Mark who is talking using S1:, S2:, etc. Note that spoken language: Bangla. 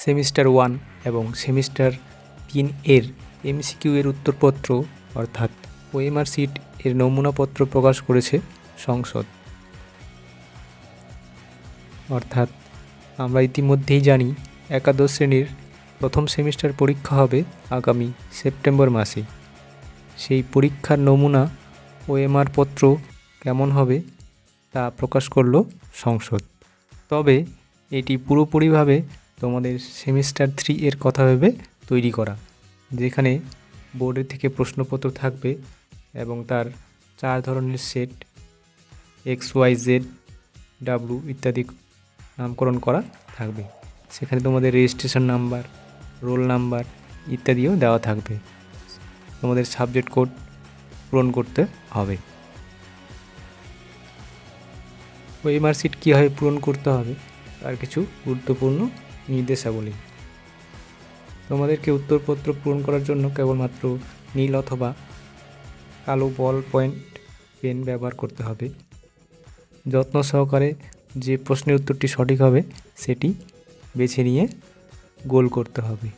S1: সেমিস্টার 1 এবং সেমিস্টার 3 এর এমসিকিউ এর উত্তরপত্র অর্থাৎ ওএমআর শিট এর নমুনাপত্র প্রকাশ করেছে সংসদ। অর্থাৎ আমরা ইতিমধ্যেই জানি একাদশ শ্রেণীর প্রথম সেমিস্টার পরীক্ষা হবে আগামী সেপ্টেম্বর মাসে। সেই পরীক্ষার নমুনা ওএমআর পত্র কেমন হবে তা প্রকাশ করল সংসদ। তবে এটি পুরোপুরিভাবে তোমাদের সেমিস্টার 3 এর কথা ভেবে তৈরি করা, যেখানে বোর্ডের থেকে প্রশ্নপত্র থাকবে এবং তার 4 ধরনের সেট XYZ W ইত্যাদি নামকরণ করা থাকবে। সেখানে তোমাদের রেজিস্ট্রেশন নাম্বার, রোল নাম্বার ইত্যাদিও দেওয়া থাকবে। তোমাদের সাবজেক্ট কোড পূরণ করতে হবে। ওএমআর শিট কীভাবে পূরণ করতে হবে তার কিছু গুরুত্বপূর্ণ নির্দেশাবলী। তোমাদেরকে উত্তরপত্র পূরণ করার জন্য কেবলমাত্র নীল অথবা কালো বল পয়েন্ট পেন ব্যবহার করতে হবে। যত্ন সহকারে যে প্রশ্নের উত্তরটি সঠিক হবে সেটি বেছে নিয়ে গোল করতে হবে।